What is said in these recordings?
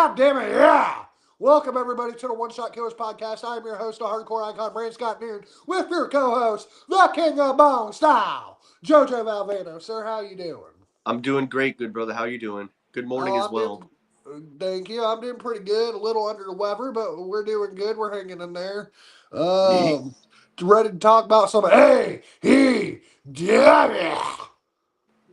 God damn it, yeah! Welcome everybody to the One Shot Killers podcast. I'm your host, the hardcore icon, Brand Scott Beard, with your co-host, the King of Bone Style, Jojo Valvano. Sir, how you doing? I'm doing great, good brother. How you doing? Good morning Oh, as I'm well. thank you. I'm doing pretty good. A little under the weather, but we're doing good. We're hanging in there. Yeet. Um, ready to talk about some AEW.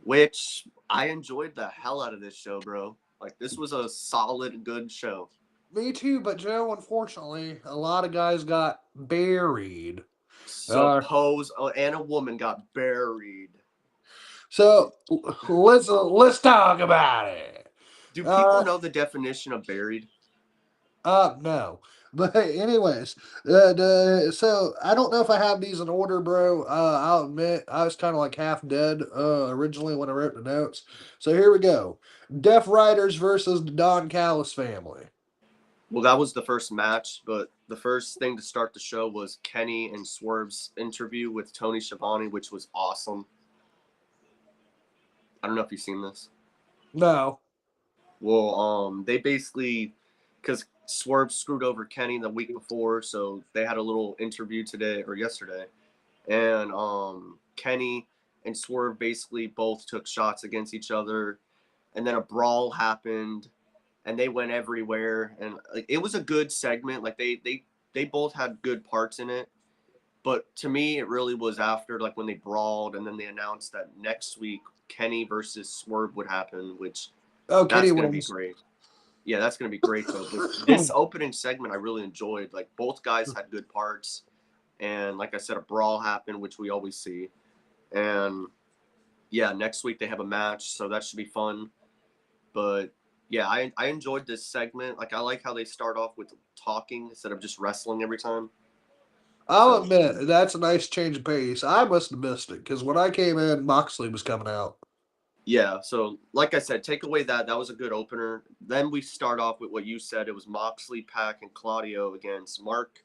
Which I enjoyed the hell out of this show, bro. Like this was a solid, good show. Me too, but Joe, unfortunately, a lot of guys got buried. Uh, Suppose and a woman got buried. So let's talk about it. Do people Uh, know the definition of buried? no. But anyways, so I don't know if I have these in order, bro. I'll admit I was kind of like half dead originally when I wrote the notes. So here we go: Deaf Riders versus the Don Callis family. Well, that was the first match, but the first thing to start the show was Kenny and Swerve's interview with Tony Schiavone, which was awesome. I don't know if you've seen this. No. Well, they basically, because Swerve screwed over Kenny the week before, so they had a little interview today or yesterday, and Kenny and Swerve basically both took shots against each other, and then a brawl happened, and they went everywhere, and like it was a good segment. Like they both had good parts in it, but to me, it really was after like when they brawled, and then they announced that next week Kenny versus Swerve would happen, which Oh, Kenny that's gonna be wins. great. Yeah, that's gonna be great though. But this opening segment I really enjoyed. Like both guys had good parts, and like I said, a brawl happened, which we always see. And yeah, next week they have a match, so that should be fun. But yeah, I enjoyed this segment. Like I like how they start off with talking instead of just wrestling every time. I'll So admit that's a nice change of pace. I must have missed it because when I came in, Moxley was coming out. yeah, so like I said, take away that was a good opener. Then we start off with what you said. It was Moxley, Pac, and Claudio against Mark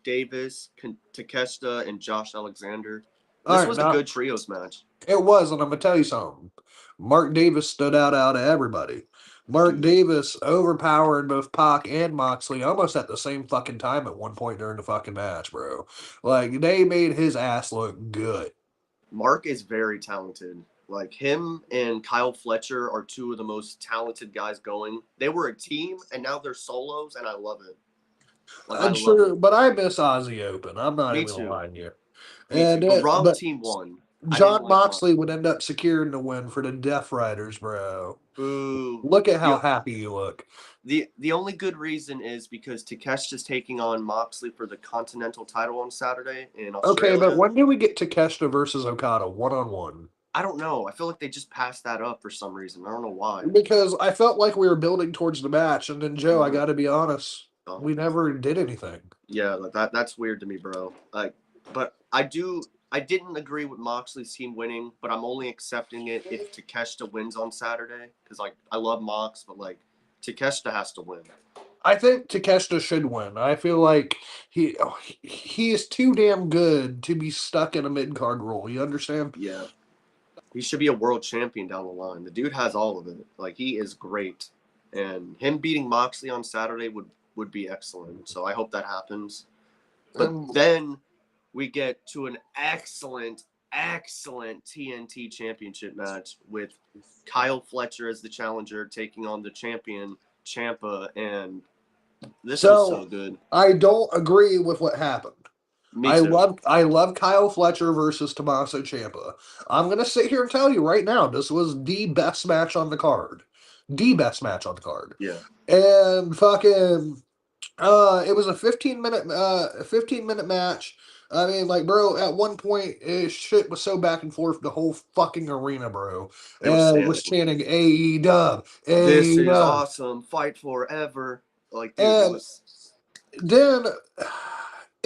Davis, Takeshita, and Josh Alexander. All This right, was a now good trios match, it was, and I'm gonna tell you something. Mark Davis stood out of everybody. Mark dude. Davis overpowered both Pac and Moxley almost at the same fucking time at one point during the fucking match, bro. Like they made his ass look good. Mark is very talented. Like him and Kyle Fletcher are two of the most talented guys going. They were a team, and now they're solos, and I love it. Like I I'm love sure, it. but I miss Aussie Open. I'm not Me even gonna too. lie to you. Me too. And The wrong but team won. I didn't John like Mark. Moxley would end up securing the win for the Death Riders, bro. Boo. Look at how The happy you look. the only good reason is because Takeshita's taking on Moxley for the Continental title on Saturday in Okay, but Australia. when do we get Takeshita versus Okada one on one? I don't know. I feel like they just passed that up for some reason. I don't know why. Because I felt like we were building towards the match, and then Joe, I Mm-hmm. got to be honest, Oh, we never did anything. yeah, like that's weird to me, bro. Like, but I didn't agree with Moxley's team winning, but I'm only accepting it if Takeshita wins on Saturday because like I love Mox, but like Takeshita has to win. I think Takeshita should win. I feel like he is too damn good to be stuck in a mid card role. You understand? Yeah, he should be a world champion down the line. The dude has all of it. Like he is great, and him beating Moxley on Saturday would be excellent. So I hope that happens. But And then we get to an excellent TNT championship match with Kyle Fletcher as the challenger taking on the champion Champa, and this was so so good. I don't agree with what happened. Me too. I love Kyle Fletcher versus Tommaso Ciampa. I'm gonna sit here and tell you right now, this was the best match on the card. The best match on the card. Yeah. And fucking it was a 15-minute match. I mean, like, bro, at one point, shit was so back and forth, the whole fucking arena, bro, They were was standing. chanting AE dub, This AE is dub. awesome. Fight forever. Like, dude, it And was then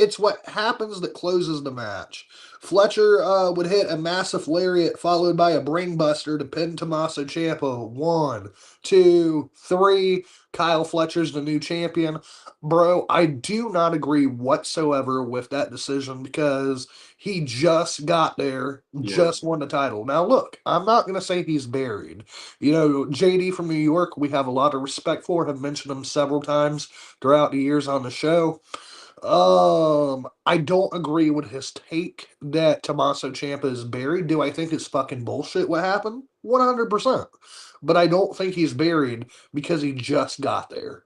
it's what happens that closes the match. Fletcher would hit a massive lariat followed by a brainbuster to pin Tommaso Ciampa. One, two, three. Kyle Fletcher's the new champion. Bro, I do not agree whatsoever with that decision because he just got there, Yeah. just won the title. Now, look, I'm not going to say he's buried. You know, JD from New York, we have a lot of respect for, have mentioned him several times throughout the years on the show. I don't agree with his take that Tommaso Ciampa is buried. Do I think it's fucking bullshit what happened? 100%. But I don't think he's buried because he just got there.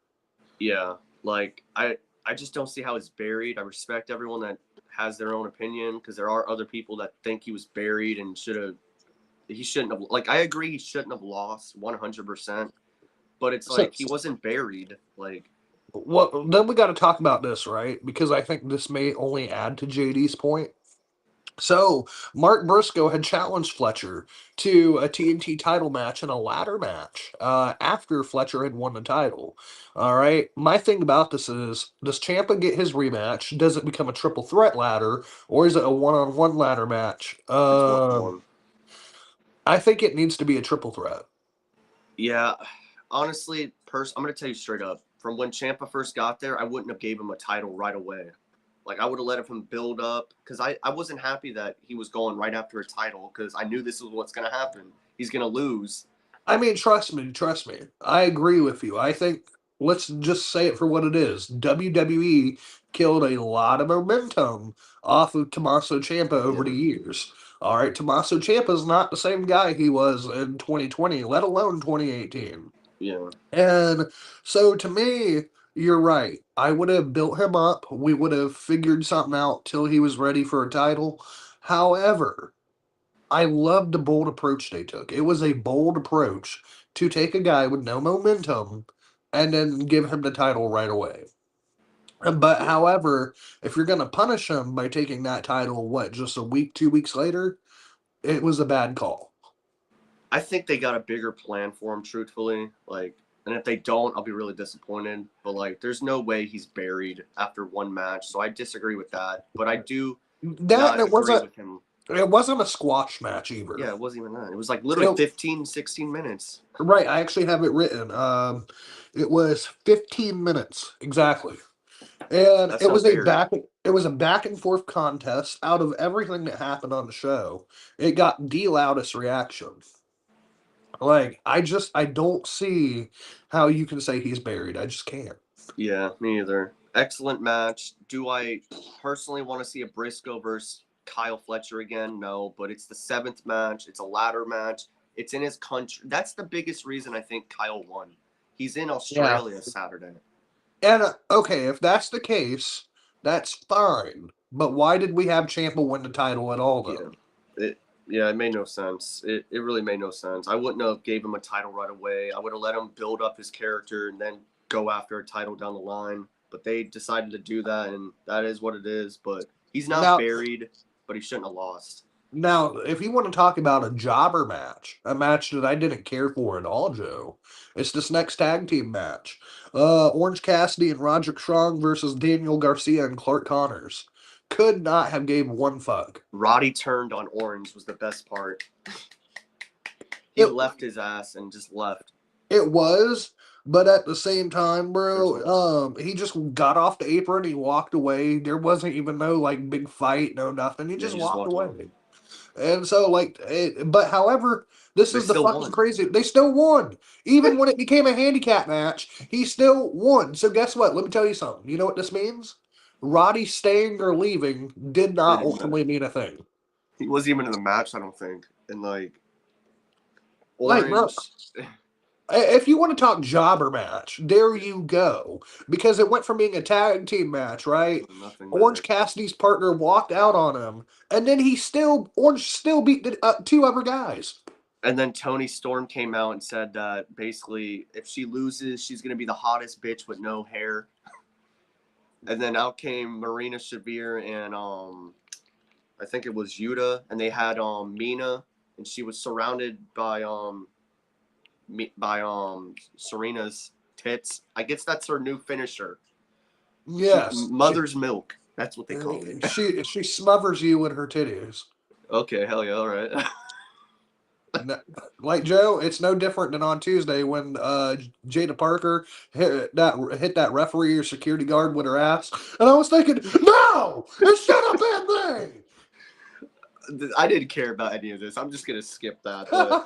Yeah. Like I just don't see how it's buried. I respect everyone that has their own opinion because there are other people that think he was buried and he shouldn't have, like, I agree he shouldn't have lost 100%, but it's So, like he wasn't buried. Like, well, then we got to talk about this, right? Because I think this may only add to JD's point. So, Mark Briscoe had challenged Fletcher to a TNT title match and a ladder match after Fletcher had won the title. All right. My thing about this is does Ciampa get his rematch? Does it become a triple threat ladder? Or is it a one on one ladder match? it's 1-1. I think it needs to be a triple threat. Yeah, honestly, I'm gonna tell you straight up. From when Champa first got there, I wouldn't have gave him a title right away. Like, I would have let him build up because I wasn't happy that he was going right after a title because I knew this was what's gonna happen. He's gonna lose. I mean, trust me, trust me. I agree with you. I think let's just say it for what it is. WWE killed a lot of momentum off of Tommaso Ciampa over the Yeah, years. All right, Tommaso Ciampa's not the same guy he was in 2020, let alone 2018. yeah, And so to me, you're right. I would have built him up. We would have figured something out till he was ready for a title. However, I loved the bold approach they took. It was a bold approach to take a guy with no momentum and then give him the title right away. But yeah. however, if you're gonna punish him by taking that title, what, just a week, 2 weeks later, it was a bad call. I think they got a bigger plan for him, truthfully. Like, and if they don't, I'll be really disappointed. But like, there's no way he's buried after one match. So I disagree with that. But I do That and not agree with him. it wasn't a squash match either. Yeah, it wasn't even that. It was like literally It, 15, 16 minutes. right, I actually have it written. It was 15 minutes exactly. And That's no buried. it was a back and forth contest out of everything that happened on the show. It got the loudest reaction. Like I don't see how you can say he's buried. I just can't. Yeah, me either. Excellent match. Do I personally want to see a Briscoe versus Kyle Fletcher again? No, but it's the seventh match. It's a ladder match. It's in his country. That's the biggest reason I think Kyle won. He's in Yeah. Australia Saturday. And okay, if that's the case, that's fine. But why did we have Champa win the title at all Yeah. though? It yeah, it made no sense. It really made no sense. I wouldn't have gave him a title right away. I would have let him build up his character and then go after a title down the line. But they decided to do that, and that is what it is. But he's not Now buried, but he shouldn't have lost. Now, if you want to talk about a jobber match, a match that I didn't care for at all, Joe, it's this next tag team match. Orange Cassidy and Roderick Strong versus Daniel Garcia and Clark Connors. Could not have gave one fuck. Roddy turned on Orange was the best part. He It left his ass and just left. it was, but at the same time, There's bro, no, he just got off the apron, he walked away. There wasn't even no like big fight, no nothing. He yeah, just he just walked walked away. away. And so, like, but however, this They is the still fucking won. crazy. They still won. Even when it became a handicap match, he still won. So, guess what? Let me tell you something. You know what this means? Roddy staying or leaving did It not didn't matter. ultimately mean a thing. He wasn't even in the match, I don't think. And like Like, bro, Orange, if you want to talk jobber match, there you go. Because it went from being a tag team match, right? nothing Orange mattered. Cassidy's partner walked out on him, and then Orange still beat the two other guys. And then Tony Storm came out and said that basically if she loses, she's gonna be the hottest bitch with no hair. And then out came Marina Shavir and I think it was Yuta, and they had Mina, and she was surrounded by Serena's tits. I guess that's her new finisher. She Yes. mother's milk. That's what they call me. She smothers you in her titties. Okay, hell yeah, all right. No, like Joe, it's no different than on Tuesday when Jada Parker hit that referee or security guard with her ass, and I was thinking, no, it should have been me. I didn't care about any of this. I'm just gonna skip that, but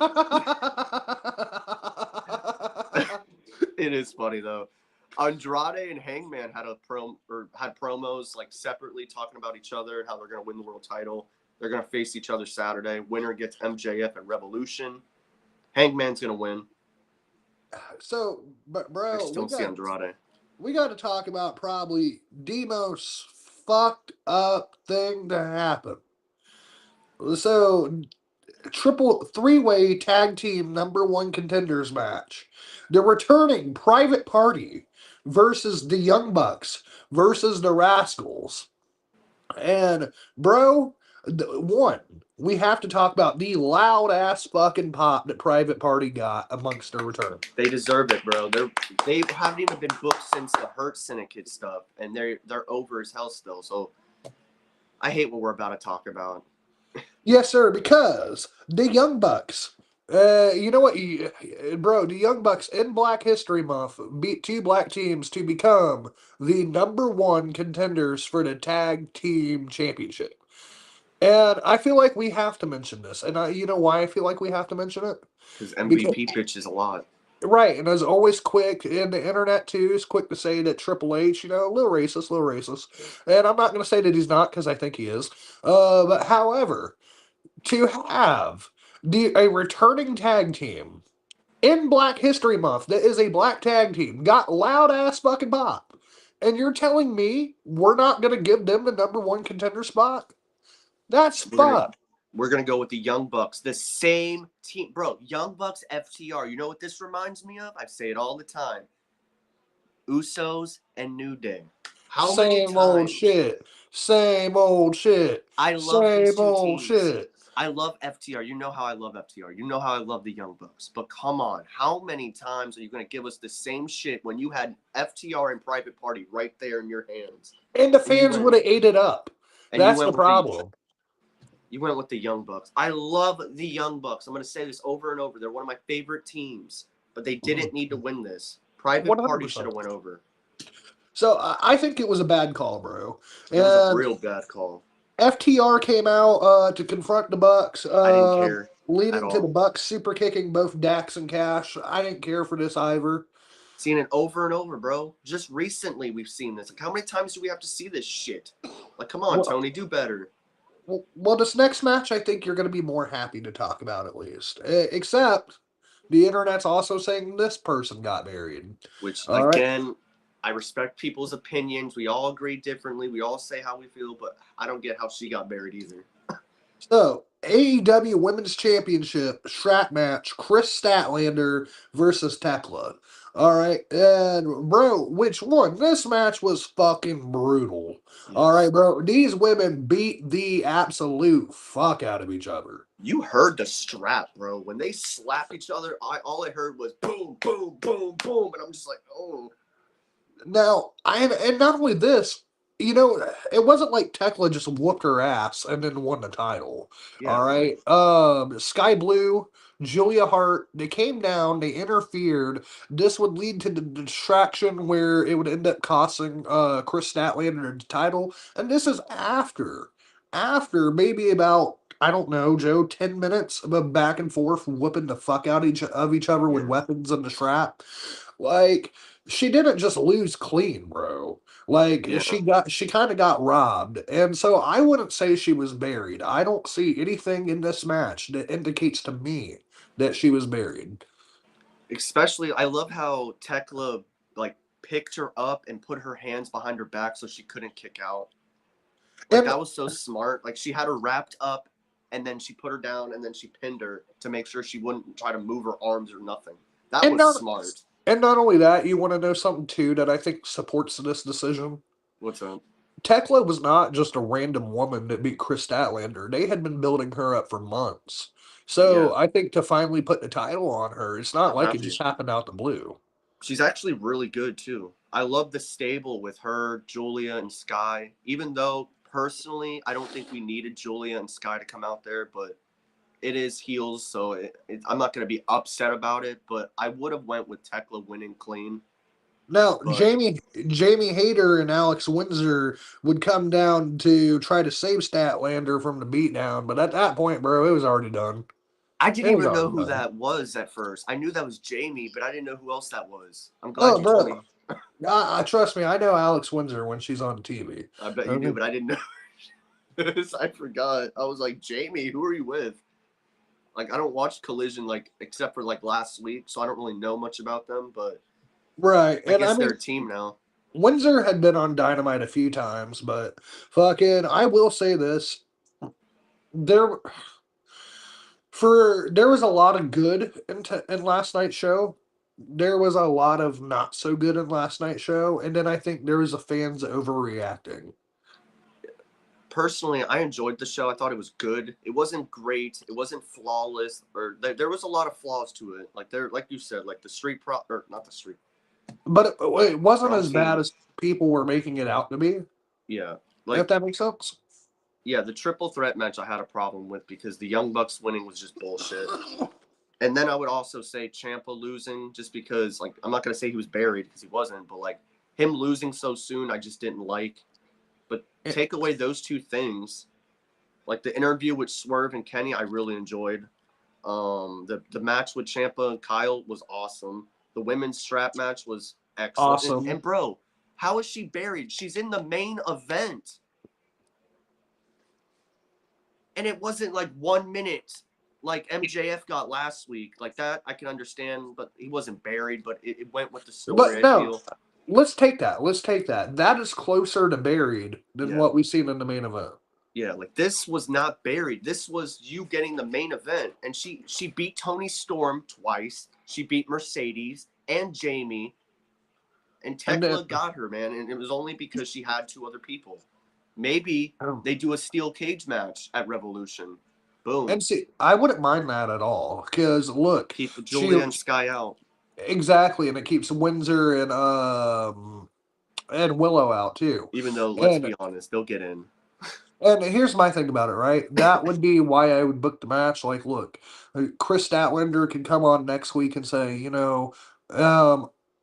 it is funny though. Andrade and Hangman had promos like separately talking about each other, how they're gonna win the world title. They're gonna face each other Saturday. Winner gets MJF at Revolution. Hangman's gonna win. So, but I bro, just don't see Andrade. we got to talk about probably the most fucked up thing to happen. So, triple three-way tag team number one contenders match. The returning Private Party versus the Young Bucks versus the Rascals. And bro, one, we have to talk about the loud ass fucking pop that Private Party got amongst their return. They deserve it, bro. They haven't even been booked since the Hurt Syndicate stuff, and they're over as hell still. So I hate what we're about to talk about. Yes, sir, because the Young Bucks. You know what, bro? The Young Bucks in Black History Month beat two black teams to become the number one contenders for the tag team championship. And I feel like we have to mention this. And you know why I feel like we have to mention it? Because Because MVP bitches a lot. right, and as always, quick, and the internet too is quick to say that Triple H, a little racist, little racist. And I'm not going to say that he's not because I think he is. But however, to have a returning tag team in Black History Month that is a black tag team got loud ass fucking pop, and you're telling me we're not going to give them the number one contender spot? That's We're gonna fuck. we're gonna go with the Young Bucks, the same team, bro. Young Bucks FTR. You know what this reminds me of? I say it all the time. Usos and New Day. How many Same old times? shit. Same old shit. I love these Same two old teams. shit. I love FTR. You know how I love FTR. You know how I love the Young Bucks. But come on, how many times are you going to give us the same shit when you had FTR and Private Party right there in your hands? And the And you fans would went have ate it up. and That's the problem. you went with the Young Bucks. I love the Young Bucks. I'm going to say this over and over. They're one of my favorite teams, but they didn't need to win this. Private Party should 100%. have went over. So I think it was a bad call, bro. It was a And real bad call. FTR came out to confront the Bucks, I didn't care at leading to the all. Bucks super kicking both Dax and Cash. I didn't care for this either. Seen it over and over, bro. Just recently we've seen this. Like, how many times do we have to see this shit? Like, come on, Well, Tony, do better. well, this next match, I think you're going to be more happy to talk about at least. Except the internet's also saying this person got married. Which, All right. again, I respect people's opinions. We all agree differently. We all say how we feel, but I don't get how she got buried either. So, AEW Women's Championship strap match: Chris Statlander versus Tekla. All right, and bro, which one? This match was fucking brutal. All Yes. right, bro, these women beat the absolute fuck out of each other. You heard the strap, bro. When they slap each other, all I heard was boom, boom, boom, boom, and I'm just like, oh, Now, and not only this, it wasn't like Tekla just whooped her ass and then won the title. All yeah, right. Sky Blue, Julia Hart, they came down, they interfered. This would lead to the distraction where it would end up costing Chris Statlander the title. And this is after maybe about I don't know, Joe, 10 minutes of a back and forth whooping the fuck out of each other with yeah, weapons in the strap. Like, she didn't just lose clean, bro. Like yeah. she kind of got robbed. And so I wouldn't say she was buried. I don't see anything in this match that indicates to me that she was buried. Especially, I love how Tekla like picked her up and put her hands behind her back so she couldn't kick out. Like And that was so smart. Like she had her wrapped up and then she put her down and then she pinned her to make sure she wouldn't try to move her arms or nothing. That and was not smart. and not only that, you want to know something too that I think supports this decision? What's up? Tekla was not just a random woman that beat Chris Statlander. They had been building her up for months. Yeah, So I think to finally put the title on her, it's not I'm like it happy. just happened out the blue. She's actually really good too. I love the stable with her, Julia, and Sky. Even though personally, I don't think we needed Julia and Sky to come out there, but it is heels, so I'm not going to be upset about it. But I would have went with Tekla winning clean. Now, But Jamie Hayter and Alex Windsor would come down to try to save Statlander from the beatdown, but at that point, bro, it was already done. I didn't It was even know already who done. that was at first. I knew that was Jamie, but I didn't know who else that was. I'm glad Oh, you told bro, me. I trust me. I know Alex Windsor when she's on TV. I bet you do, Okay. but I didn't know. I forgot. I was like, Jamie, who are you with? Like, I don't watch Collision like except for like last week, so I don't really know much about them. But Right, I and I guess mean, they're a team now. Windsor had been on Dynamite a few times, but fucking, I will say this: there, there was a lot of good in last night's show. There was a lot of not so good in last night's show, and then I think there was a fans overreacting. Personally, I enjoyed the show. I thought it was good. It wasn't great. It wasn't flawless, or there was a lot of flaws to it. Like there, like you said, like the street pro or not the street, But it wasn't wrong as bad team. as people were making it out to be, Yeah, if like that makes sense. yeah, the triple threat match I had a problem with because the Young Bucks winning was just bullshit. And then I would also say Champa losing just because like I'm not gonna say he was buried because he wasn't, but like him losing so soon I just didn't like. But It- take away those two things, like the interview with Swerve and Kenny, I really enjoyed. The match with Champa and Kyle was awesome. The women's strap match was excellent. Awesome. And bro, how is she buried? She's in the main event. And it wasn't like 1 minute like MJF got last week. Like that I can understand, but he wasn't buried, but it went with the story, But I no, feel. let's take that. Let's take that. That is closer to buried than Yeah. what we've seen in the main event. Yeah, like this was not buried. This was you getting the main event. And she beat Tony Storm twice. She beat Mercedes and Jamie. And And then, Tekla got her, man. And it was only because she had two other people. Maybe oh, they do a steel cage match at Revolution. Boom. and see, I wouldn't mind that at all. Because look, Keep she Julia and Sky out. exactly, and it keeps Windsor and Willow out too. Even though, let's And be honest, they'll get in. And here's my thing about it, right? That would be why I would book the match. Like, look, Chris Statlander can come on next week and say, um,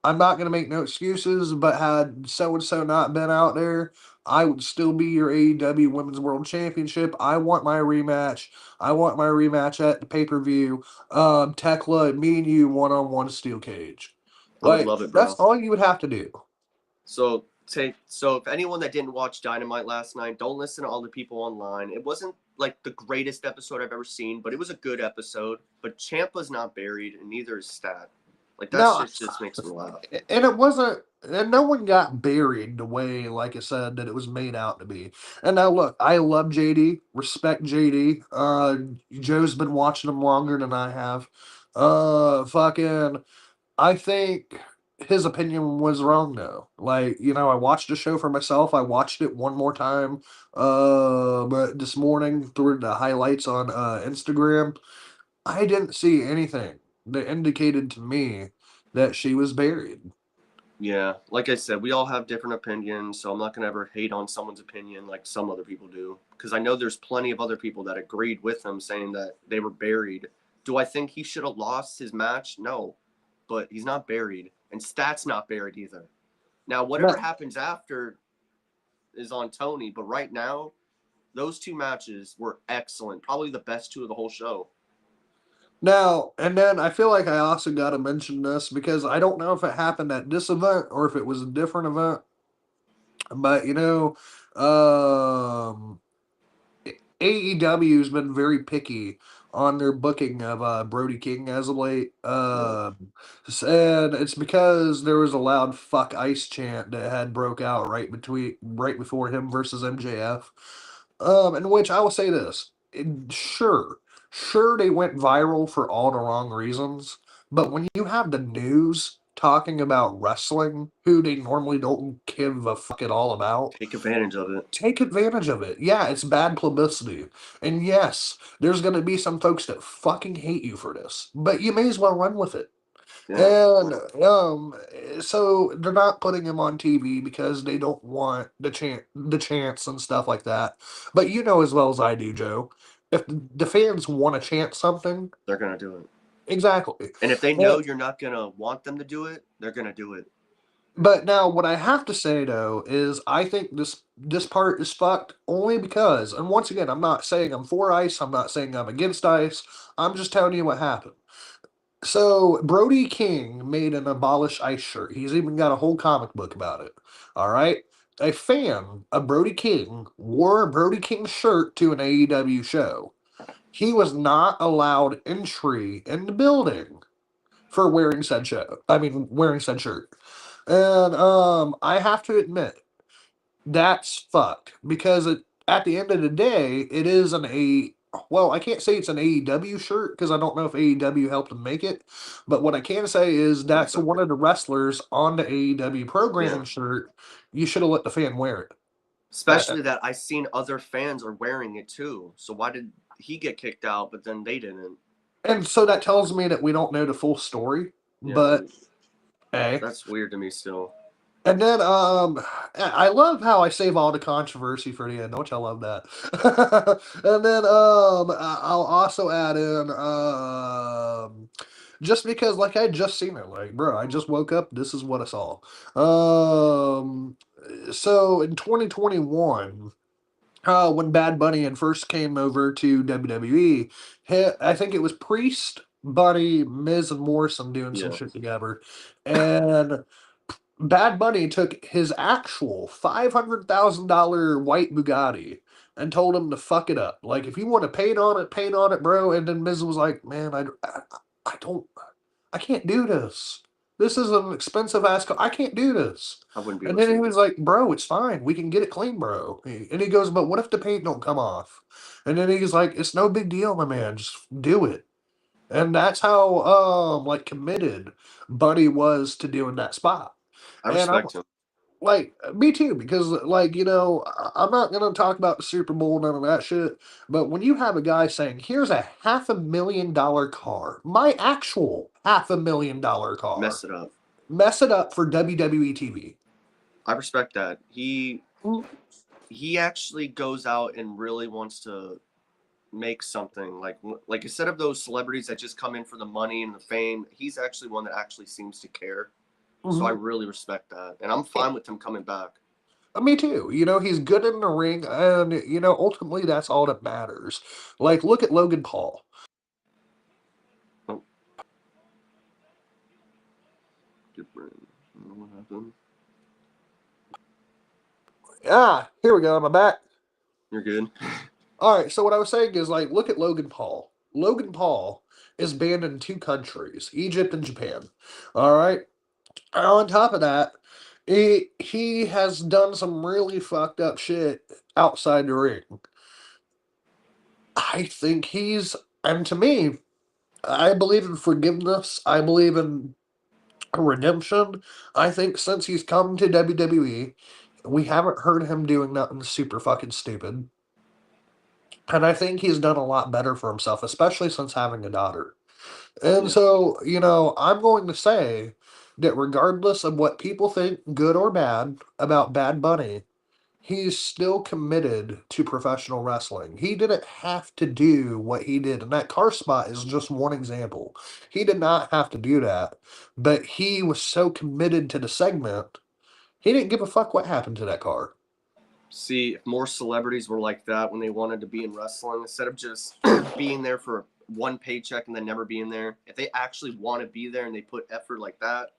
I'm not going to make no excuses, but had so and so not been out there, I would still be your AEW Women's World Championship. I want my rematch. I want my rematch at the pay per view. Tekla, me and you one on one steel cage. I would Like, love it, that's bro. all you would have to do. So if anyone that didn't watch Dynamite last night, don't listen to all the people online. It wasn't like the greatest episode I've ever seen, but it was a good episode. But Champa's not buried, and neither is Stat. Like that No, shit just makes me laugh. and it wasn't, and no one got buried the way, like I said, that it was made out to be. And now, look, I love JD, respect JD. Joe's been watching him longer than I have. Fucking, I think his opinion was wrong though. Like, I watched the show for myself. I watched it one more time, but this morning through the highlights on Instagram. I didn't see anything that indicated to me that she was buried. Yeah, like I said, we all have different opinions, so I'm not gonna ever hate on someone's opinion like some other people do. Because I know there's plenty of other people that agreed with him, saying that they were buried. Do I think he should have lost his match? No, but he's not buried, and Stat's not buried either. Now, whatever No, happens after is on Tony, but right now, those two matches were excellent. Probably the best two of the whole show. now, and then I feel like I also got to mention this because I don't know if it happened at this event or if it was a different event, but um, AEW's been very picky on their booking of Brody King as of late. Yeah, And it's because there was a loud "fuck ice" chant that had broke out right before him versus MJF. In which I will say this: sure, sure they went viral for all the wrong reasons, but when you have the news talking about wrestling, who they normally don't give a fuck at all about, take advantage of it. take advantage of it. Yeah, it's bad publicity. And yes, there's going to be some folks that fucking hate you for this, but you may as well run with it. Yeah, And so they're not putting him on TV because they don't want the chance and stuff like that. But you know as well as I do, Joe, if the fans want to chant something, they're gonna do it. exactly. And if they know But, you're not gonna want them to do it, they're gonna do it. but now what I have to say though is I think this part is fucked only because, and once again, I'm not saying I'm for ice, I'm not saying I'm against ice. I'm just telling you what happened. So Brody King made an abolish ice shirt. He's even got a whole comic book about it. All right. A fan of Brody King wore a Brody King shirt to an AEW show. He was not allowed entry in the building for wearing said show. I mean, wearing said shirt. And I have to admit, that's fucked because at the end of the day, it is an A. Well, I can't say it's an AEW shirt because I don't know if AEW helped them make it. But what I can say is that's one of the wrestlers on the AEW Yeah. programming shirt. You should have let the fan wear it. Especially that I seen other fans are wearing it too. So why did he get kicked out, but then they didn't? And so that tells me that we don't know the full story. Yeah, But hey, that's weird to me still. and then I love how I save all the controversy for the end. Don't y'all love that? And then I'll also add in just because like I just seen it, like bro, I just woke up. This is what I saw. So in 2021, when Bad Bunny had first came over to WWE, I think it was Priest, Bunny, Miz, and Morrison doing some Yeah. shit together, and Bad Bunny took his actual $500,000 white Bugatti and told him to fuck it up. Like, if you want to paint on it, bro. And then Miz was like, man, I don't, I can't do this. This is an expensive ass car. I can't do this. I wouldn't be And able then he to. was like, bro, it's fine. We can get it clean, bro. And he goes, but what if the paint don't come off? And then he's like, it's no big deal, my man. Just do it. And that's how like committed Buddy was to doing that spot. I And I'm respect him. like, me too, because like, I'm not gonna talk about the Super Bowl, none of that shit. But when you have a guy saying, here's a $500,000 car, my actual $500,000 car, Mess it up. mess it up for WWE TV. I respect that. He Mm. he actually goes out and really wants to make something like instead of those celebrities that just come in for the money and the fame, he's actually one that actually seems to care. So I Mhm. really respect that, and I'm fine with him coming back. Me too. He's good in the ring, and ultimately that's all that matters. Like, look at Logan Paul. Oh, different. I don't know what happened. Ah, here we go. I'm back. You're good. All right, so what I was saying is like, look at Logan Paul. Logan Paul is banned in two countries, Egypt and Japan. All right. On top of that, he has done some really fucked up shit outside the ring. I think and to me, I believe in forgiveness. I believe in redemption. I think since he's come to WWE, we haven't heard him doing nothing super fucking stupid. And I think he's done a lot better for himself, especially since having a daughter. And Yeah. so, I'm going to say that regardless of what people think, good or bad, about Bad Bunny, he's still committed to professional wrestling. He didn't have to do what he did, and that car spot is just one example. He did not have to do that, but he was so committed to the segment, he didn't give a fuck what happened to that car. See, if more celebrities were like that when they wanted to be in wrestling, instead of just being there for one paycheck and then never being there, if they actually want to be there and they put effort like that,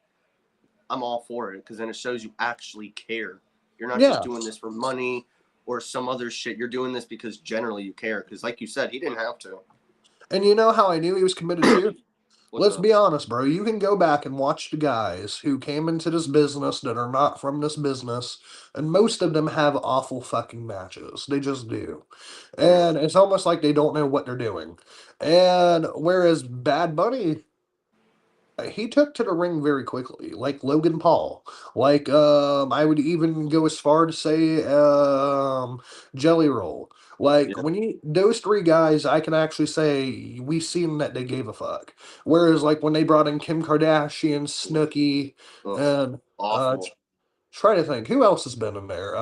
I'm all for it because then it shows you actually care. You're not just Yeah. doing this for money or some other shit. You're doing this because generally you care. Because, like you said, he didn't have to. And you know how I knew he was committed to? What's Let's up? be honest, bro. You can go back and watch the guys who came into this business that are not from this business, and most of them have awful fucking matches. They just do. Yeah. And it's almost like they don't know what they're doing. And whereas Bad Bunny, he took to the ring very quickly, like Logan Paul. Like I would even go as far to say Jelly Roll. Like Yeah. when you those three guys, I can actually say we seen that they gave a fuck. Whereas like when they brought in Kim Kardashian, Snooki, Ugh, and awful. try to think who else has been in there.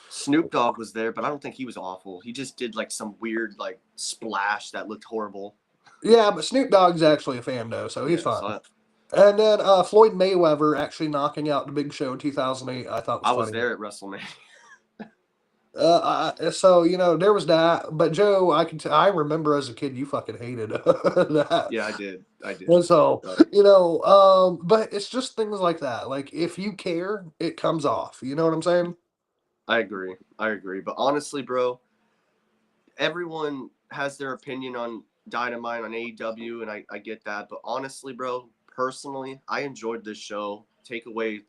Snoop Dogg was there, but I don't think he was awful. He just did like some weird like splash that looked horrible. Yeah, but Snoop Dogg's actually a fan though, so he's Yeah, fine. And then Floyd Mayweather actually knocking out the Big Show in 2008, I thought was I was funny. there at WrestleMania. So there was that, but Joe, I remember as a kid you fucking hated that, Yeah, I did. I and did. so Uh, but it's just things like that. Like if you care, it comes off. You know what I'm saying? I agree. I agree. But honestly, bro, everyone has their opinion on Dynamite on AEW, and I get that. But honestly, bro, personally, I enjoyed this show. Take away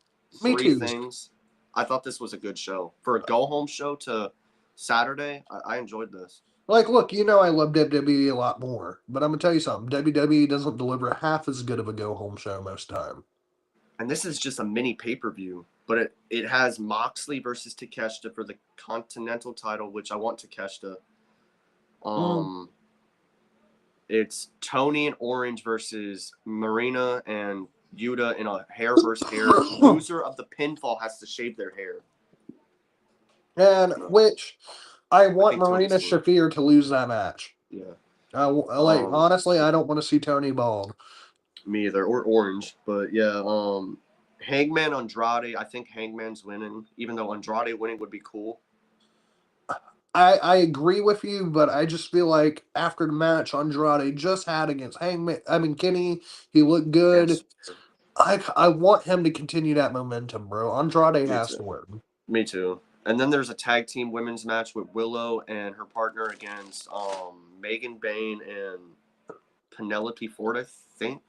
Me three too. things. I thought this was a good show for a go home show to Saturday. I enjoyed this. Like, look, I love WWE a lot more, but I'm gonna tell you something. WWE doesn't deliver half as good of a go home show most time. And this is just a mini pay per view, but it has Moxley versus Takeshita for the Continental title, which I want Takeshita. Mm. Um, it's Tony and Orange versus Marina and Yuta in a hair versus hair. Loser of the pinfall has to shave their hair. And which I I want think Marina Tony's gonna. Shafir to lose that match. Yeah. Like Um, honestly, I don't want to see Tony bald. Me either, or Orange, but yeah. Hangman Andrade. I think Hangman's winning, even though Andrade winning would be cool. I agree with you, but I just feel like after the match Andrade just had against Hangman, I mean Kenny, he looked good. Yes, I want him to continue that momentum, bro. Andrade me has too. to win. Me too. And then there's a tag team women's match with Willow and her partner against Megan Bain and Penelope Ford, I think.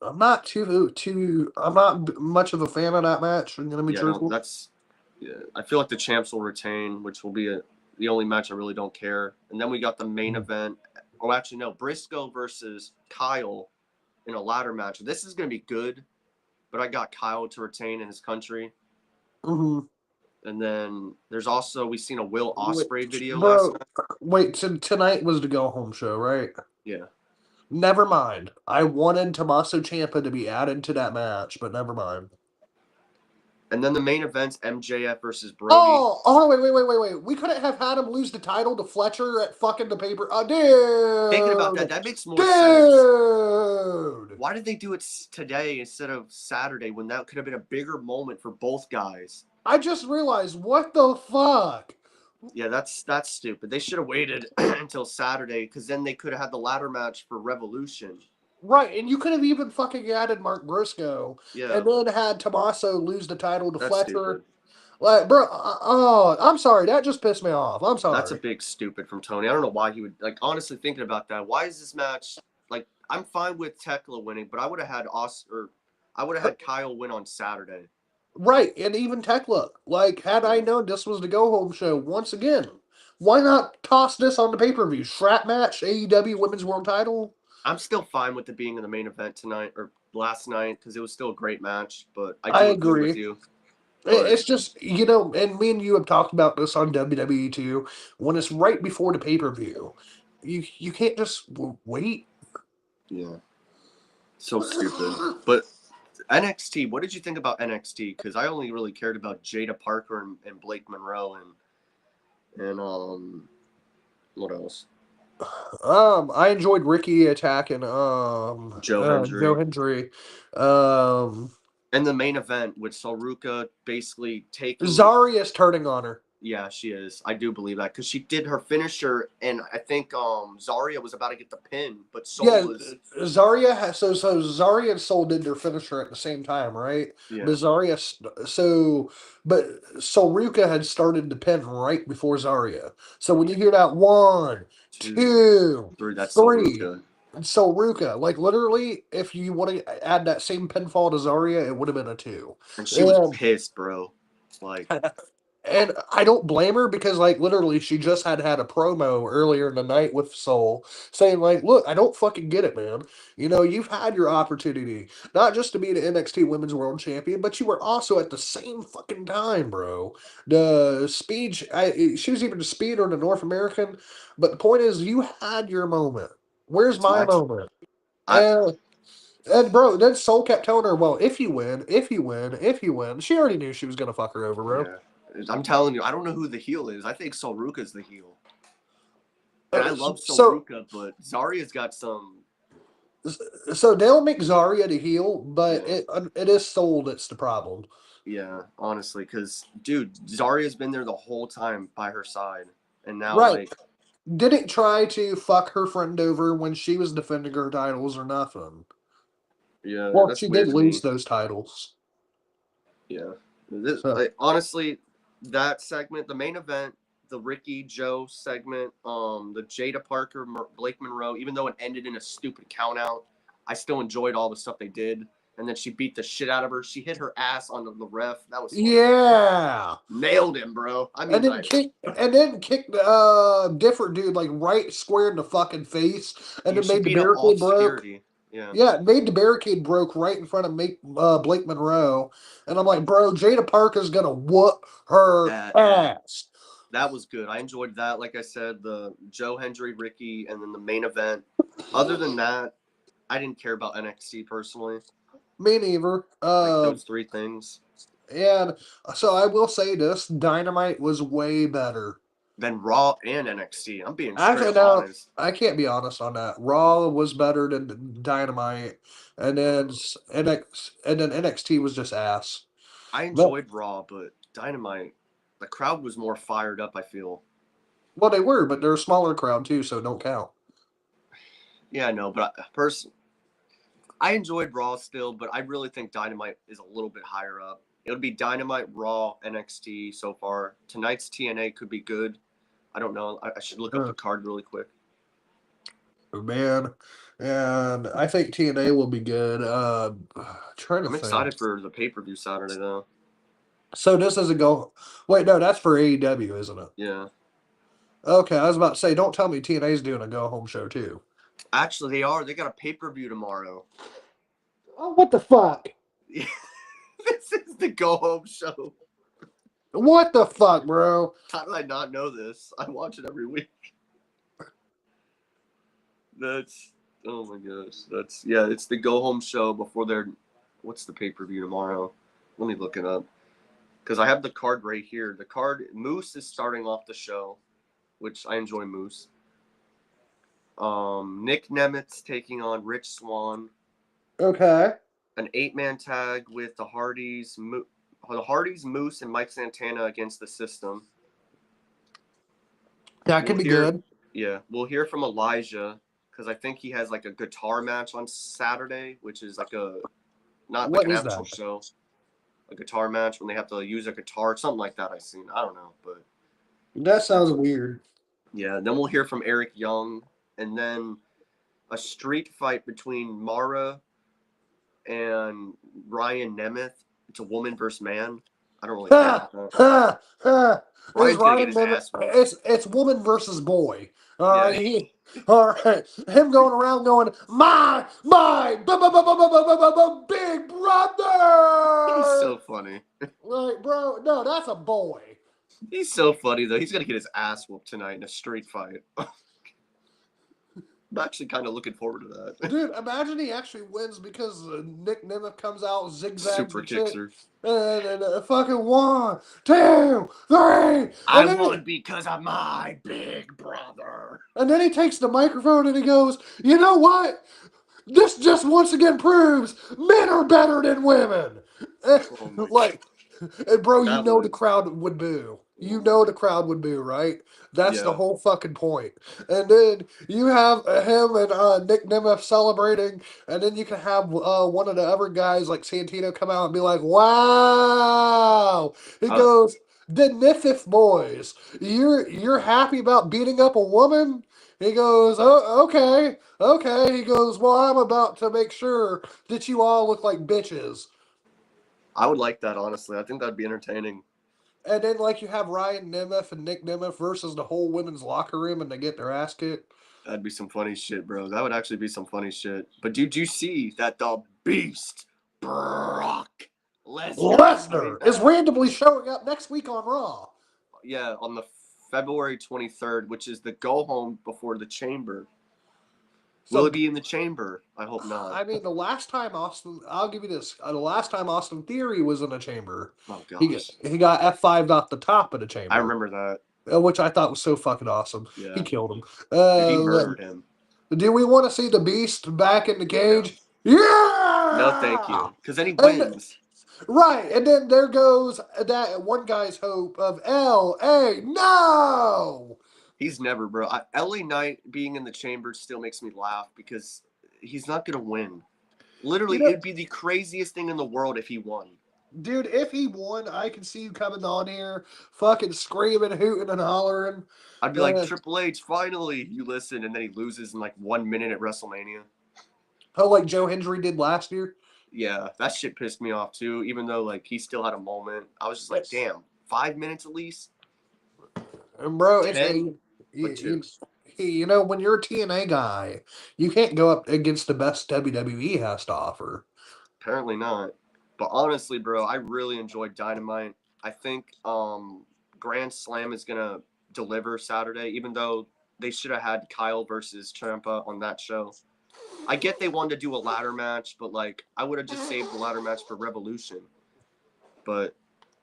I'm not I'm not much of a fan of that match. I'm gonna be Yeah, I don't. truthful. That's. Yeah, I feel like the champs will retain, which will be the only match I really don't care. And then we got the main event. Oh, actually, no. Briscoe versus Kyle in a ladder match. This is going to be good, but I got Kyle to retain in his country. Mm-hmm. And then there's also we seen a Will Wait, Osprey video last bro, night. wait. Tonight was the go home show, right? Yeah. Never mind. I wanted Tommaso Ciampa to be added to that match, but never mind. And then the main event's MJF versus Brody. Wait. We couldn't have had him lose the title to Fletcher at fucking the paper. Thinking about that, Dude! that makes more sense. Dude! Why did they do it today instead of Saturday when that could have been a bigger moment for both guys? I just realized, what the fuck? Yeah, that's stupid. They should have waited until Saturday because then they could have had the ladder match for Revolution. Right, and you could have even fucking added Mark Briscoe Yeah, and then had Tommaso lose the title to that's Fletcher. stupid. Like, bro, oh, I'm sorry. That just pissed me off. I'm That's a sorry. big stupid from Tony. I don't know why he would like. Honestly, thinking about that, why is this match like? I'm fine with Tekla winning, but I would have had I would have had Kyle win on Saturday. Right, and even Tekla. Like, had I Yeah. known this was the go home show, once again, why not toss this on the pay per view? Strap match, AEW Women's World Title. I'm still fine with it being in the main event tonight or last night because it was still a great match. But I I do agree with agree. you. But It's just, and me and you have talked about this on WWE too. When it's right before the pay per view, you can't just wait. yeah, so stupid. But NXT, what did you think about NXT? Because I only really cared about Jada Parker and Blake Monroe and what else? I enjoyed Ricky attacking Joe Joe Hendry. Hendry. Um, And the main event with Saruka basically taking. Zarya's turning on her. Yeah, she is. I do believe that because she did her finisher, and I think Zarya was about to get the pin, but Soul Yeah, was. so Zarya and Soul did their finisher at the same time, right? But Yeah, Zarya but Solruka had started the pin right before Zarya. So when you hear that one, two, two, three. That's three, Saruka, Solruka, like literally, if you want to add that same pinfall to Zarya, it would have been a two. and she was And pissed, bro. Like, And I don't blame her because, like, literally, she just had a promo earlier in the night with Soul saying, like, look, I don't fucking get it, man. You know, you've had your opportunity, not just to be the NXT Women's World Champion, but you were also at the same fucking time, bro. The speed, she was even the speed or the North American. But the point is, you had your moment. Where's my Max, moment? I And bro, then Soul kept telling her, well, if you win, if you win, if you win, she already knew she was gonna fuck her over, bro. yeah, I'm telling you, I don't know who the heel is. I think Solruka's the heel, and I Uh, love so Solruka, but Zarya's got some. so they'll make Zarya the heel, but Yeah, it is Soul that's the problem. yeah, honestly, because dude, Zarya's been there the whole time by her side, and now Right. like, Didn't try to fuck her friend over when she was defending her titles or nothing. yeah, Well, that's she did weird to lose me. those titles. Yeah, this, So honestly, that segment, the main event, the Ricky Joe segment, the Jada Parker Blake Monroe, even though it ended in a stupid count out, I still enjoyed all the stuff they did. And then she beat the shit out of her. She hit her ass on the ref. That was fun. yeah. Nailed him, bro. I And mean, then I kicked different dude like right square in the fucking face and then she made the beat up all barricade broke. security. Yeah, Yeah, it made the barricade broke right in front of Blake Monroe. And I'm like, bro, Jada Parker's gonna whoop her that ass. that was good. I enjoyed that. Like I said, the Joe Hendry, Ricky, and then the main event. Other than that, I didn't care about NXT personally. Me neither. Like those three things. And so I will say this, Dynamite was way better. Then Raw and NXT. I'm being straight Actually, up no, honest. I can't be honest on that. Raw was better than Dynamite, and then NXT was just ass. I But enjoyed Raw, but Dynamite, the crowd was more fired up. I feel. well, they were, but they're a smaller crowd too, so don't count. Yeah, I know, but I enjoyed Raw still, but I really think Dynamite is a little bit higher up. It would be Dynamite, Raw, NXT so far. Tonight's TNA could be good. I don't know. I should look up Uh, the card really quick. man, and I think TNA will be good. Trying to I'm think. excited for the pay per view Saturday though. So this doesn't go. Wait, no, that's for AEW, isn't it? Yeah, Okay, I was about to say, don't tell me TNA's doing a go home show too. actually they are. They got a pay per view tomorrow. Oh, what the fuck? This is the go home show. What the fuck, bro? How did I not know this? I watch it every week. That's oh my gosh. That's yeah. It's the go home show before their. What's the pay per view tomorrow? Let me look it up because I have the card right here. The card Moose is starting off the show, which I enjoy Moose. Nick Nemitz taking on Rich Swann. Okay. An 8-man tag with the Hardys, Moose, and Mike Santana against the System. That We'll could be hear, good. yeah, we'll hear from Elijah because I think he has like a guitar match on Saturday, which is like a not like What an is actual that? show, a guitar match when they have to use a guitar, something like that. I've seen. I don't know, but That sounds weird. yeah. Then we'll hear from Eric Young, and then a street fight between Mara and Ryan Nemeth. It's a woman versus man. I don't really care Ha about that. ha ha! It's Ryan's gonna get Ryan his Nemeth. ass whooped. It's woman versus boy. All Yeah, right, all right. Him going around going my big he's brother. so funny. Like, bro, no, that's a boy. He's so funny though. He's gonna get his ass whooped tonight in a street fight. I'm actually kind of looking forward to that. Dude, imagine he actually wins because Nick Nemeth comes out, zigzags Super the chick, kickser. and fucking 1, 2, 3, I won because of my big brother. and then he takes the microphone and he goes, "You know what? This just once again proves men are better than women." Oh my Like, and bro, you that know the would. crowd would boo. You Oh know my. the crowd would boo, right? That's the Yeah. whole fucking point. And then you have him and Nick Nemeth celebrating, and then you can have one of the other guys like Santino come out and be like, "Wow!" He Uh, goes, "The Nifif boys, you're happy about beating up a woman?" He goes, "Oh, okay, okay." He goes, "Well, I'm about to make sure that you all look like bitches." I would like that honestly. I think that'd be entertaining. And then like you have Ryan Nemeth and Nick Nemeth versus the whole women's locker room, and they get their ass kicked. That'd be some funny shit, bro. That would actually be some funny shit. But did you see that the Beast Brock Lesnar is coming Lesnar is back? randomly showing up next week on Raw. Yeah, on the February 23rd, which is the go home before the Chamber. Will So it be in the Chamber? I hope not. I mean, the last time Austin, I'll give you this. The last time Austin Theory was in a chamber, Oh he got, gosh, he got F5'd off the top of the I chamber, remember that. which I thought was so fucking awesome. He Yeah, killed him. dude, he murdered him. Do we want to see the Beast back in the No, cage? no, thank Yeah! you. Because then he And wins. right, and then there goes that one guy's hope of L.A. No! He's never, bro. LA Knight being in the Chamber still makes me laugh because he's not gonna win. You Literally, know, it'd be the craziest thing in the world if he won. dude, if he won, I can see you coming on here, fucking screaming, hooting, and hollering. I'd be like, Uh, Triple H, finally, you listen, and then he loses in like 1 minute at WrestleMania. oh, like Joe Hendry did last year. Yeah, that shit pissed me off too. Even though like he still had a moment, I was just like, Yes. damn, 5 minutes at least, And bro, it's a 10, but you, two. you know when you're a TNA guy, you can't go up against the best WWE has to offer. Apparently not. But honestly, bro, I really enjoyed Dynamite. I think Grand Slam is gonna deliver Saturday, even though they should have had Kyle versus Ciampa on that show. I get they wanted to do a ladder match, but like I would have just saved the ladder match for Revolution. But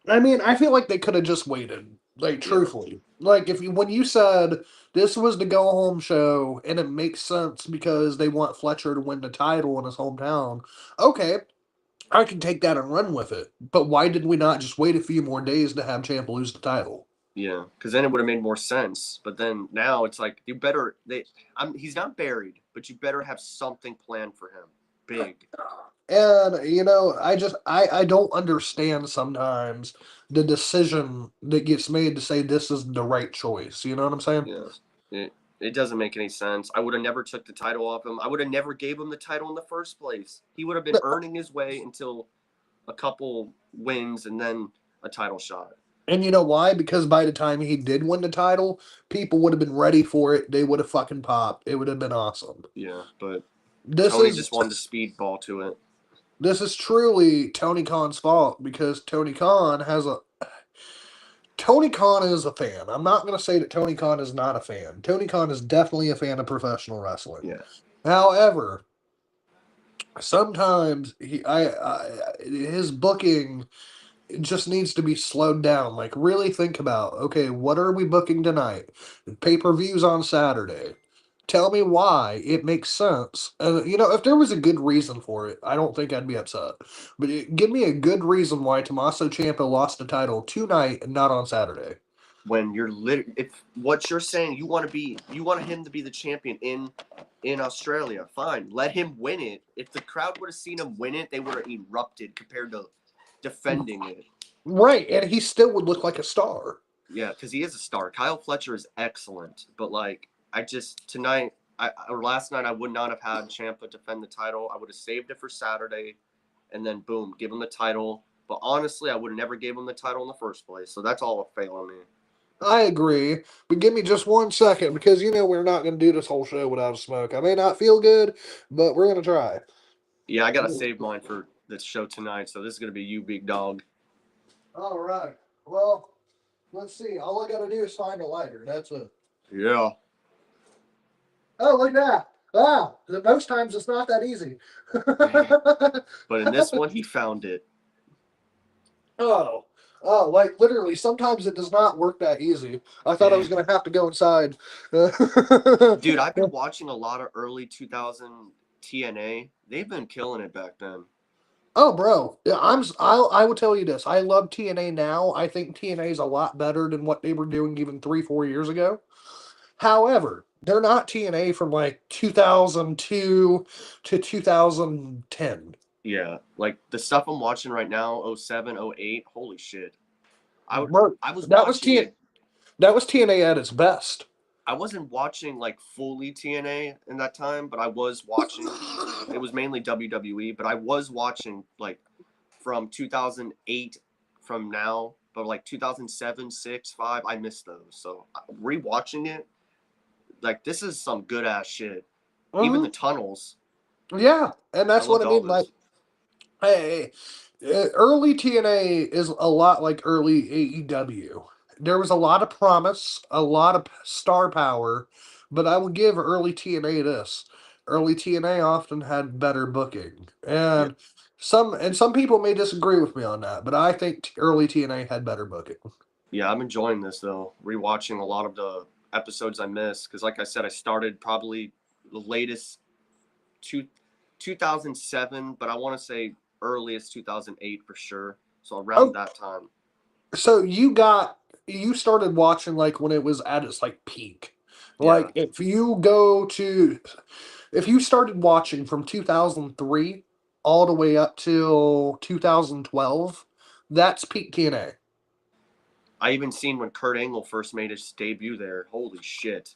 I mean, I feel like they could have just waited. Like yeah, truthfully, like if you when you said this was the go home show and it makes sense because they want Fletcher to win the title in his hometown. Okay, I can take that and run with it. But why did we not just wait a few more days to have Champ lose the title? yeah, because then it would have made more sense. But then now it's like you better he's not buried, but you better have something planned for him, big. And I don't understand sometimes the decision that gets made to say this is the right choice. You know what I'm saying? Yeah, it doesn't make any sense. I would have never took the title off him. I would have never gave him the title in the first place. He would have been earning his way until a couple wins and then a title shot. And you know why? Because by the time he did win the title, people would have been ready for it. They would have fucking popped. It would have been awesome. Yeah, but This Tony is just wanted to speedball to it. this is truly Tony Khan's fault because Tony Khan is a fan. I'm not going to say that Tony Khan is not a fan. Tony Khan is definitely a fan of professional wrestling. Yeah, However, sometimes his booking just needs to be slowed down. Like, really think about, okay, what are we booking tonight? Pay per views on Saturday. Tell me why it makes sense. If there was a good reason for it, I don't think I'd be upset. But give me a good reason why Tommaso Ciampa lost the title tonight and not on Saturday. when you're if what you're saying you want him to be the champion in Australia, fine, let him win it. If the crowd would have seen him win it, they would have erupted compared to defending it. Right, and he still would look like a star. Yeah, because he is a star. Kyle Fletcher is excellent, but like I just tonight or last night I would not have had Ciampa defend the title. I would have saved it for Saturday, and then boom, give him the title. But honestly, I would have never gave him the title in the first place. So that's all a fail on me. I agree, but give me just 1 second because we're not going to do this whole show without a smoke. I may not feel good, but we're going to try. Yeah, I gotta save mine for this show tonight. So this is gonna be you, big dog. All right. Well, let's see. All I got to do is find a lighter. That's it. Yeah. Oh, look at that. Wow. Most times it's not that easy. But in this one, he found it. Oh. Oh, like literally, sometimes it does not work that easy. I thought I was going to have to go inside. Dude, I've been watching a lot of early 2000 TNA. They've been killing it back then. Oh, bro, yeah, I will tell you this. I love TNA now. I think TNA is a lot better than what they were doing even 3, 4 years ago. However, they're not TNA from like 2002 to 2010. Yeah, like the stuff I'm watching right now, 07, 08. Holy shit! Bro, I was that was watching. T that was TNA at its best. I wasn't watching like fully TNA in that time, but I was watching. It was mainly WWE, but I was watching like from 2008 from now. but like 2007, 6, 5, I missed those. So rewatching it, like this is some good ass shit. Even the Hmm. tunnels, Yeah, and I that's what loved I all mean. Like, those. hey, early TNA is a lot like early AEW. There was a lot of promise, a lot of star power, but I will give early TNA this. Early TNA often had better booking, Yeah, and some people may disagree with me on that, but I think early TNA had better booking. yeah, I'm enjoying this though. Rewatching a lot of the episodes I missed because, like I said, I started probably the latest two, 2007, but I want to say earliest 2008 for sure. So around Oh, that time. so you started watching like when it was at its like peak. Yeah, Like if you started watching from 2003 all the way up till 2012, that's peak TNA. I even seen when Kurt Angle first made his debut there. Holy shit!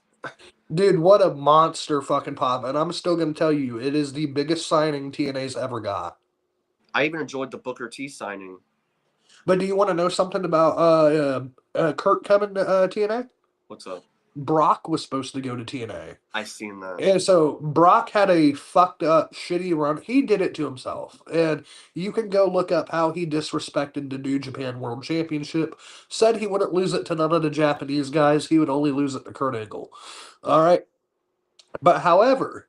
Dude, what a monster fucking pop. And I'm still going to tell you, it is the biggest signing TNA's ever got. I even enjoyed the Booker T signing. But do you want to know something about Kurt coming to TNA? What's up? Brock was supposed to go to TNA. I seen that. And so Brock had a fucked up, shitty run. He did it to himself. And you can go look up how he disrespected the New Japan World Championship. Said he wouldn't lose it to none of the Japanese guys. He would only lose it to Kurt Angle. All right. But however,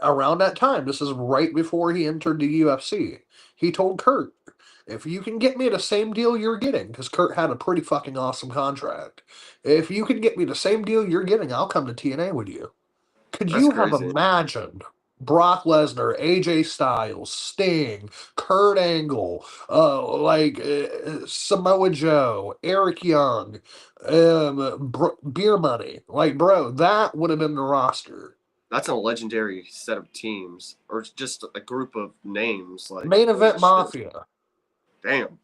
around that time, this is right before he entered the UFC, he told Kurt, if you can get me the same deal you're getting, because Kurt had a pretty fucking awesome contract, if you can get me the same deal you're getting, I'll come to TNA with you. Could That's you have crazy. imagined Brock Lesnar, AJ Styles, Sting, Kurt Angle, Samoa Joe, Eric Young, Beer Money? Like, bro, that would have been the roster. That's a legendary set of teams, or just a group of names. Like Main holy Event shit! Mafia. Damn.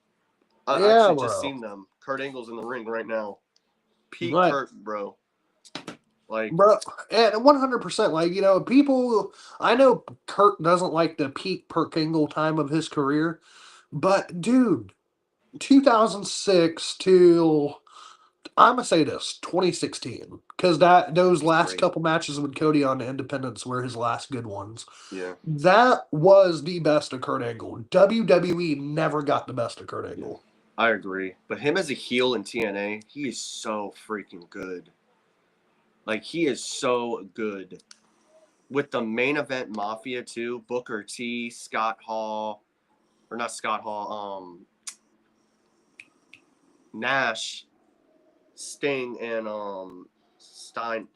I Yeah, actually just bro. seen them. Kurt Angle's in the ring right now. Pete But Kurt, bro. Like, bro, and 100%, like, people, I know Kurt doesn't like the peak Kurt Angle time of his career, but dude, 2006 till I'm gonna say this 2016 because those it's last great. couple matches with Cody on the Independence were his last good ones. Yeah, That was the best of Kurt Angle. WWE never got the best of Kurt yeah. Angle. I agree. But him as a heel in TNA, he is so freaking good. Like, he is so good. With the main event Mafia, too, Booker T, Scott Hall, or not Scott Hall, Nash, Sting, and Steiner,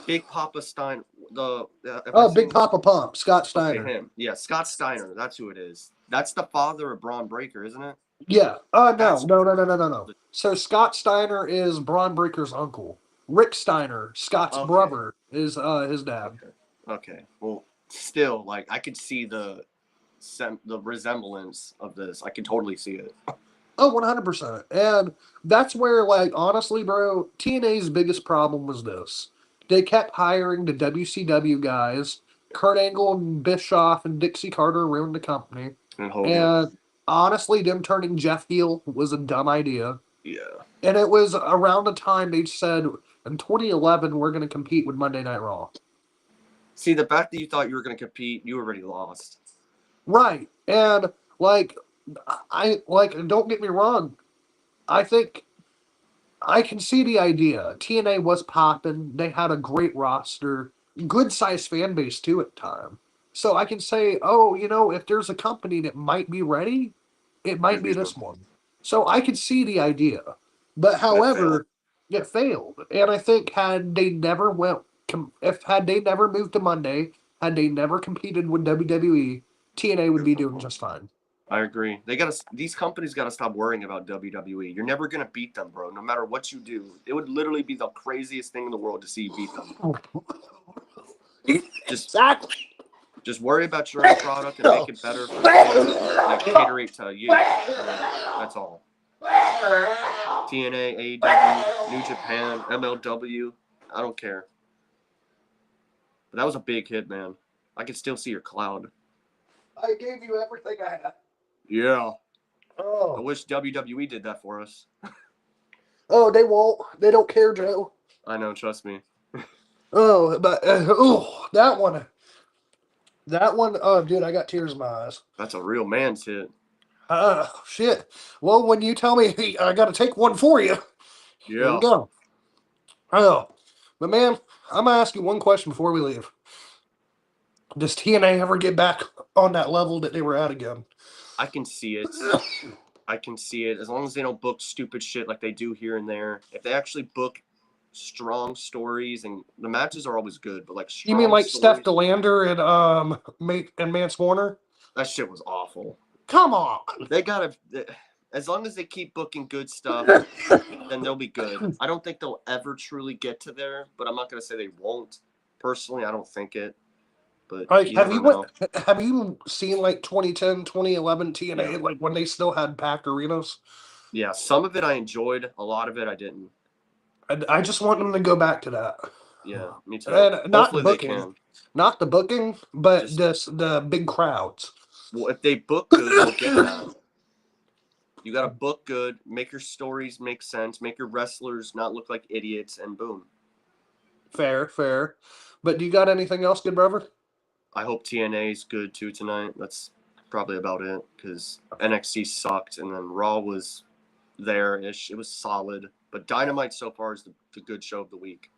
Big Papa Stein. Am I Oh, Big saying Papa Pump, Scott okay? Steiner. Him, yeah, Scott Steiner. That's who it is. That's the father of Braun Breaker, isn't it? Yeah. No, That's no, no, no, no, no, no. So Scott Steiner is Braun Breaker's uncle. Rick Steiner, Scott's okay. brother, is his dad. Okay. Okay. Well, still, like I could see the resemblance of this. I can totally see it. Oh, 100%. And that's where, like, honestly, bro, TNA's biggest problem was this. They kept hiring the WCW guys. Kurt Angle and Bischoff and Dixie Carter ruined the company. And Hogan. And honestly, them turning Jeff heel was a dumb idea. Yeah. And it was around the time they said, in 2011, we're going to compete with Monday Night Raw. See, the fact that you thought you were going to compete, you already lost. Right. And, like, don't get me wrong. I think I can see the idea. TNA was popping. They had a great roster, good sized fan base too at the time. So I can say, oh, if there's a company that might be ready, it might It'd be be them. this one. So I could see the idea. But But it failed. however, it failed. And I think had they never moved to Monday, had they never competed with WWE, TNA would be doing just fine. I agree. These companies gotta stop worrying about WWE. You're never gonna beat them, bro. No matter what you do, it would literally be the craziest thing in the world to see you beat them. Just Exactly. just worry about your own product and make it better for the fans that cater it to you. And that's all. TNA, AEW, New Japan, MLW. I don't care. But that was a big hit, man. I can still see your cloud. I gave you everything I had. Yeah. I Oh, wish WWE did that for us. oh, they won't. They don't care, Joe. I know, trust me. Oh, but oh, that one. Oh, dude, I got tears in my eyes. That's a real man's hit. Shit. Well, when you tell me hey, I got to take one for you, here we Yeah, go. Oh, but man, I'm gonna ask you one question before we leave. Does TNA ever get back on that level that they were at again? I can see it. I can see it. As long as they don't book stupid shit like they do here and there. If they actually book strong stories, and the matches are always good, but like You mean strong like Steph stories, Delander and Mance Warner? that shit was awful. Come on. They gotta, as long as they keep booking good stuff, then they'll be good. I don't think they'll ever truly get to there, but I'm not gonna say they won't. Personally, I don't think it, but Like, you never know. have you seen like 2010, 2011 Yeah, TNA, like when they still had packed arenas? yeah. Some of it I enjoyed. A lot of it I didn't. I just want them to go back to that. Yeah, me too. And not the Hopefully they booking, can. but Just the big crowds. well, if they book good, they'll get that. You got to book good, make your stories make sense, make your wrestlers not look like idiots, and boom. Fair, fair. But do you got anything else, good brother? I hope TNA is good too tonight. That's probably about it because NXT sucked, and then Raw was there-ish. It was solid, but Dynamite so far is the good show of the week.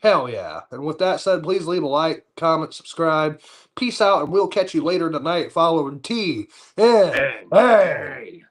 Hell yeah. And with that said, please leave a like, comment, subscribe. Peace out, and we'll catch you later tonight following T. N. And A. hey.